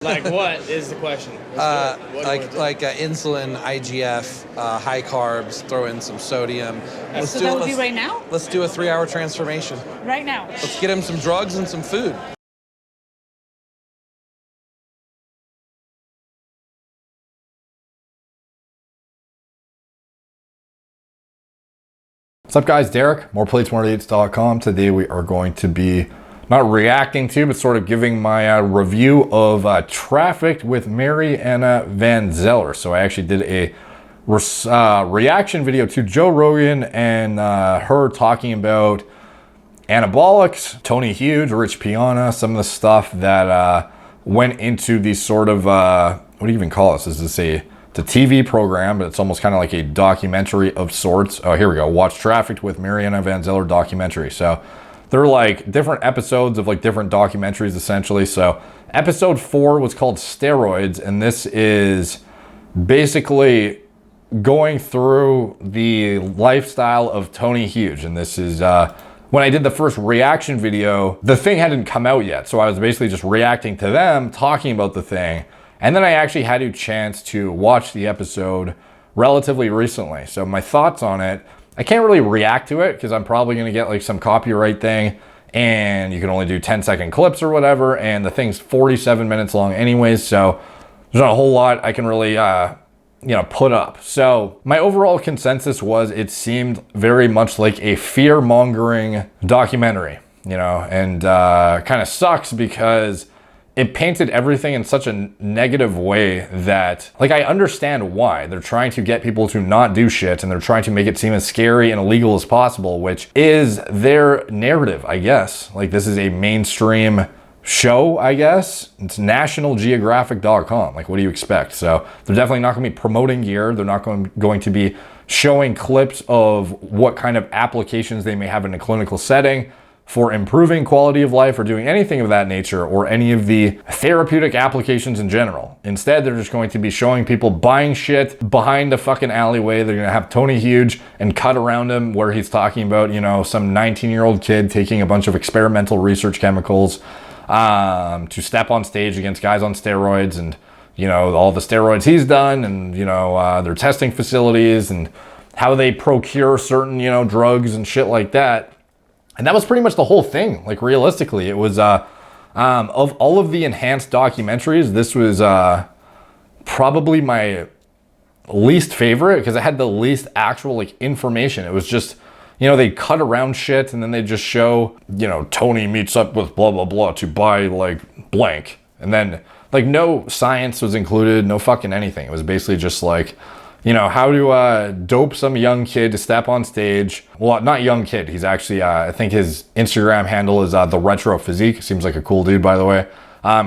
Like what is the question? Like insulin, IGF, high carbs, throw in some sodium. So that would be right now? Let's do a 3-hour transformation. Right now. Let's get him some drugs and some food. What's up guys, Derek, moreplates.com. Today we are going to be not reacting to, but sort of giving my review of Trafficked with Mariana Van Zeller. So I actually did a reaction video to Joe Rogan and her talking about anabolics, Tony Hughes, Rich Piana, some of the stuff that went into these sort of, what do you even call this? Is this it's a TV program, but it's almost kind of like a documentary of sorts. Oh, here we go. Watch Trafficked with Mariana Van Zeller documentary. So they're like different episodes of like different documentaries essentially. So episode 4 was called Steroids, and this is basically going through the lifestyle of Tony Hughes. And this is when I did the first reaction video, the thing hadn't come out yet. So I was basically just reacting to them talking about the thing. And then I actually had a chance to watch the episode relatively recently. So my thoughts on it, I can't really react to it because I'm probably going to get like some copyright thing, and you can only do 10-second clips or whatever. And the thing's 47 minutes long anyways. So there's not a whole lot I can really, put up. So my overall consensus was it seemed very much like a fear-mongering documentary, and kind of sucks because it painted everything in such a negative way that, like, I understand why. They're trying to get people to not do shit, and they're trying to make it seem as scary and illegal as possible, which is their narrative, I guess. Like, this is a mainstream show, I guess. It's nationalgeographic.com. Like, what do you expect? So they're definitely not going to be promoting gear. They're not going to be showing clips of what kind of applications they may have in a clinical setting for improving quality of life or doing anything of that nature, or any of the therapeutic applications in general. Instead, they're just going to be showing people buying shit behind a fucking alleyway. They're gonna have Tony Hughes and cut around him where he's talking about, some 19-year-old kid taking a bunch of experimental research chemicals to step on stage against guys on steroids, and, all the steroids he's done, and, their testing facilities and how they procure certain, drugs and shit like that. And that was pretty much the whole thing. Like, realistically, it was, of all of the enhanced documentaries, this was probably my least favorite because it had the least actual, like, information. It was just, they cut around shit, and then they just show, Tony meets up with blah, blah, blah to buy, like, blank. And then, like, no science was included, no fucking anything. It was basically just like, how to dope some young kid to step on stage. Well, not young kid. He's actually, I think his Instagram handle is the Retro Physique. Seems like a cool dude, by the way.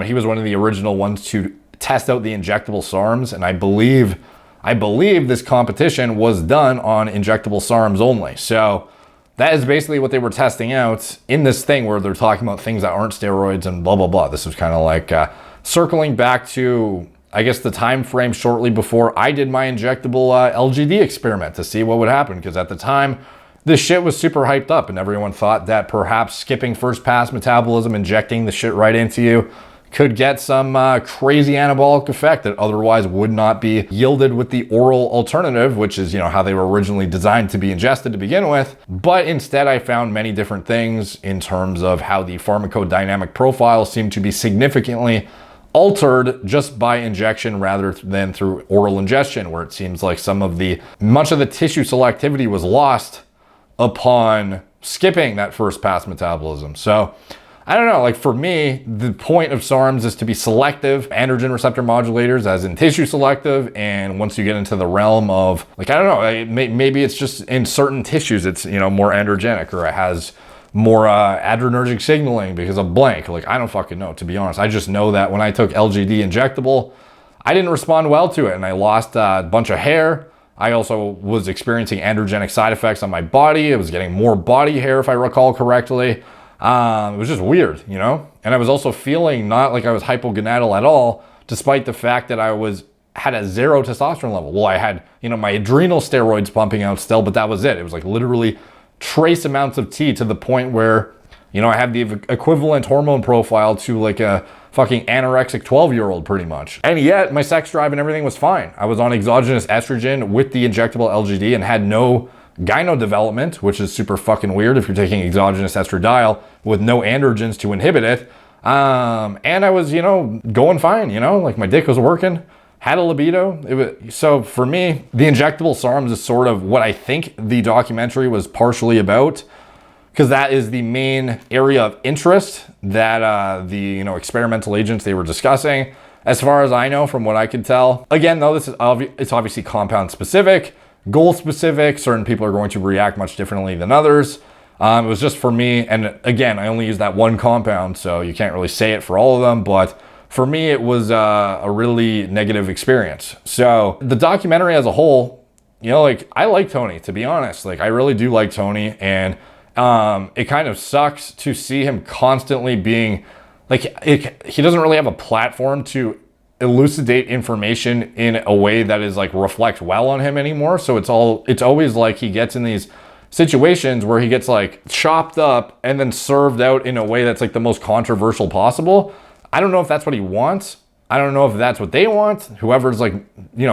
He was one of the original ones to test out the Injectable SARMs. And I believe this competition was done on Injectable SARMs only. So that is basically what they were testing out in this thing where they're talking about things that aren't steroids and blah, blah, blah. This was kind of like circling back to, I guess, the time frame shortly before I did my injectable LGD experiment to see what would happen. Because at the time, this shit was super hyped up, and everyone thought that perhaps skipping first pass metabolism, injecting the shit right into you, could get some crazy anabolic effect that otherwise would not be yielded with the oral alternative, which is, how they were originally designed to be ingested to begin with. But instead, I found many different things in terms of how the pharmacodynamic profile seemed to be significantly altered just by injection rather than through oral ingestion, where it seems like much of the tissue selectivity was lost upon skipping that first pass metabolism. So I don't know, like, for me, the point of SARMs is to be selective androgen receptor modulators, as in tissue selective. And once you get into the realm of, like, I don't know, maybe it's just in certain tissues it's, more androgenic, or it has more adrenergic signaling because of blank. Like, I don't fucking know, to be honest. I just know that when I took LGD injectable, I didn't respond well to it, and I lost a bunch of hair. I also was experiencing androgenic side effects on my body. I was getting more body hair, if I recall correctly. It was just weird, And I was also feeling not like I was hypogonadal at all, despite the fact that I had a 0 testosterone level. Well, I had, my adrenal steroids pumping out still, but that was it. It was like literally trace amounts of T, to the point where, I have the equivalent hormone profile to like a fucking anorexic 12-year-old pretty much. And yet my sex drive and everything was fine. I was on exogenous estrogen with the injectable LGD and had no gyno development, which is super fucking weird if you're taking exogenous estradiol with no androgens to inhibit it. And I was, going fine, like my dick was working, had a libido. So for me, the injectable SARMs is sort of what I think the documentary was partially about, because that is the main area of interest that the experimental agents they were discussing. As far as I know, from what I could tell, again, though, it's obviously compound specific, goal specific. Certain people are going to react much differently than others. It was just for me, and again, I only use that one compound, so you can't really say it for all of them, but for me, it was a really negative experience. So the documentary as a whole, I like Tony, to be honest. Like, I really do like Tony, and it kind of sucks to see him constantly being, he doesn't really have a platform to elucidate information in a way that is reflect well on him anymore. So it's always like he gets in these situations where he gets chopped up and then served out in a way that's the most controversial possible. I don't know if that's what he wants. I don't know if that's what they want. Whoever's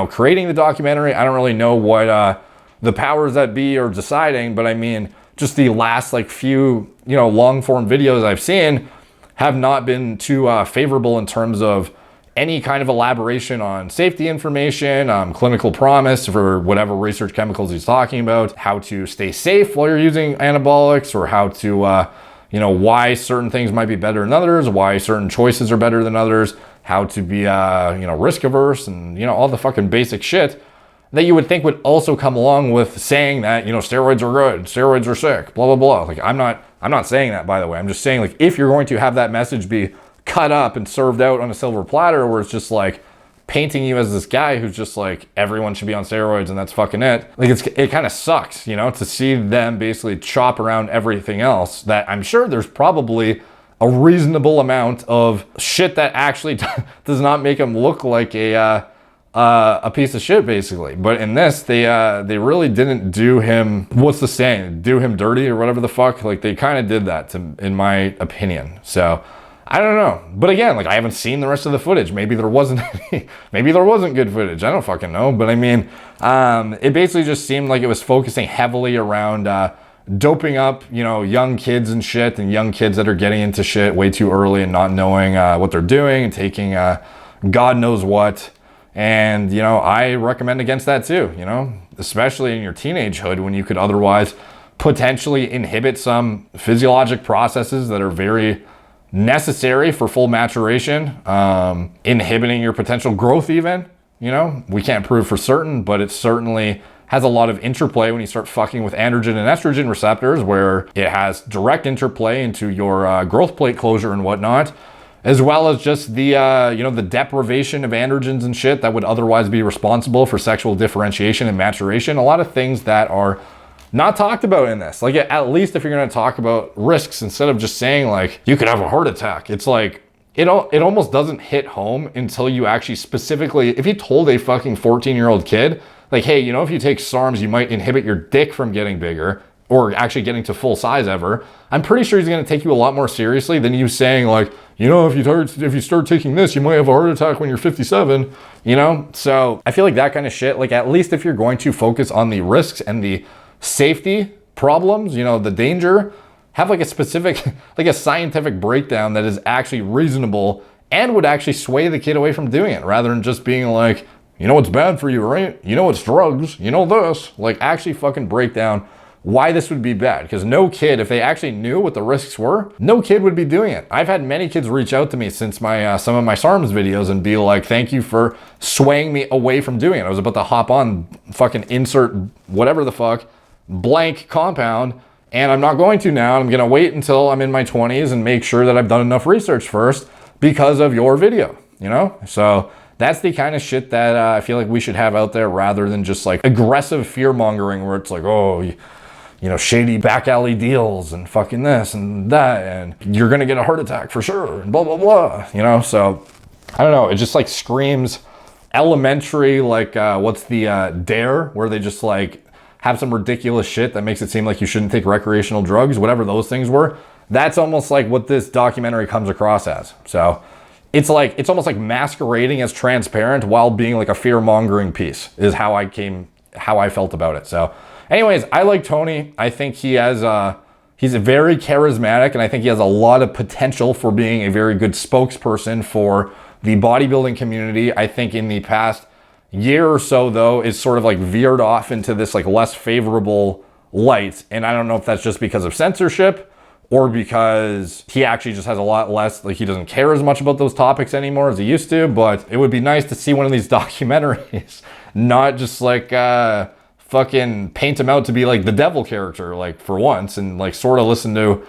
creating the documentary, I don't really know what the powers that be are deciding, but I mean, just the last few, long form videos I've seen have not been too favorable in terms of any kind of elaboration on safety information, clinical promise for whatever research chemicals he's talking about, how to stay safe while you're using anabolics, or how to, why certain things might be better than others, why certain choices are better than others, how to be, risk averse, and, all the fucking basic shit that you would think would also come along with saying that, steroids are good, steroids are sick, blah, blah, blah. I'm not saying that, by the way. I'm just saying, if you're going to have that message be cut up and served out on a silver platter, where it's just painting you as this guy who's just everyone should be on steroids and that's fucking it. It kind of sucks, to see them basically chop around everything else that I'm sure there's probably a reasonable amount of shit that actually does not make him look like a piece of shit, basically. But in this, they really didn't do him, what's the saying? Do him dirty or whatever the fuck. They kind of did that in my opinion. So I don't know. But again, I haven't seen the rest of the footage. Maybe there wasn't any, maybe there wasn't good footage. I don't fucking know. But I mean, it basically just seemed like it was focusing heavily around doping up, young kids and shit, and young kids that are getting into shit way too early and not knowing what they're doing and taking God knows what. And, I recommend against that too, especially in your teenagehood when you could otherwise potentially inhibit some physiologic processes that are very necessary for full maturation, inhibiting your potential growth even. We can't prove for certain, but it certainly has a lot of interplay when you start fucking with androgen and estrogen receptors, where it has direct interplay into your growth plate closure and whatnot, as well as just the the deprivation of androgens and shit that would otherwise be responsible for sexual differentiation and maturation. A lot of things that are not talked about in this. At least if you're going to talk about risks, instead of just saying you could have a heart attack, it's it almost doesn't hit home until you actually specifically, if you told a fucking 14-year-old kid, hey, if you take SARMs, you might inhibit your dick from getting bigger or actually getting to full size ever. I'm pretty sure he's going to take you a lot more seriously than you saying if you start taking this, you might have a heart attack when you're 57, So I feel that kind of shit, at least if you're going to focus on the risks and the safety problems, the danger, have a specific, a scientific breakdown that is actually reasonable and would actually sway the kid away from doing it, rather than just being it's bad for you, right? It's drugs, this. Actually fucking break down why this would be bad. Because no kid, if they actually knew what the risks were, no kid would be doing it. I've had many kids reach out to me since my some of my SARMs videos and be thank you for swaying me away from doing it. I was about to hop on fucking insert whatever the fuck blank compound, and I'm not going to now. I'm going to wait until I'm in my 20s and make sure that I've done enough research first because of your video, So that's the kind of shit that I feel we should have out there, rather than just aggressive fear mongering where it's shady back alley deals and fucking this and that, and you're going to get a heart attack for sure and blah, blah, blah, So I don't know. It just screams elementary, what's the Dare, where they just have some ridiculous shit that makes it seem like you shouldn't take recreational drugs, whatever those things were. That's almost what this documentary comes across as. So it's almost like masquerading as transparent while being like a fear-mongering piece is how I felt about it. So anyways, I like Tony. I think he has he's very charismatic, and I think he has a lot of potential for being a very good spokesperson for the bodybuilding community. I think in the past year or so, though, is sort of like veered off into this like less favorable light. And I don't know if that's just because of censorship or because he actually just has a lot less, like he doesn't care as much about those topics anymore as he used to. But it would be nice to see one of these documentaries not just like fucking paint him out to be like the devil character, like for once, and like sort of listen to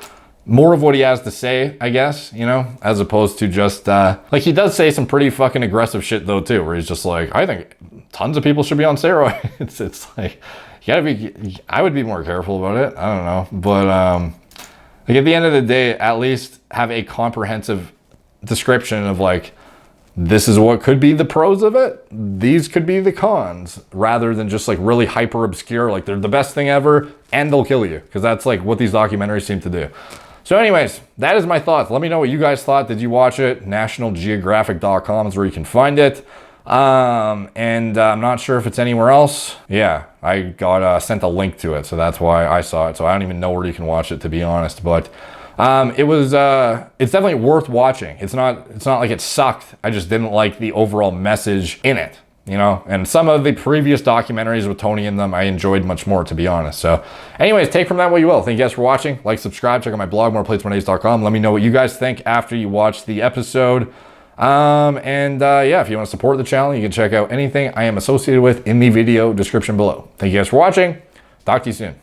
more of what he has to say, I guess, you know, as opposed to just like he does say some pretty fucking aggressive shit though too, where he's just like, I think tons of people should be on steroids. It's like, you gotta be, I would be more careful about it. I don't know, but like at the end of the day, at least have a comprehensive description of like, this is what could be the pros of it, these could be the cons, rather than just like really hyper obscure, like they're the best thing ever and they'll kill you, because that's like what these documentaries seem to do. So anyways, that is my thoughts. Let me know what you guys thought. Did you watch it? NationalGeographic.com is where you can find it. And I'm not sure if it's anywhere else. Yeah, I got sent a link to it, so that's why I saw it. So I don't even know where you can watch it, to be honest. But it's definitely worth watching. It's not like it sucked. I just didn't like the overall message in it, you know? And some of the previous documentaries with Tony in them, I enjoyed much more, to be honest. So anyways, take from that what you will. Thank you guys for watching. Like, subscribe, check out my blog, moreplates1days.com. Let me know what you guys think after you watch the episode. Yeah, if you want to support the channel, you can check out anything I am associated with in the video description below. Thank you guys for watching. Talk to you soon.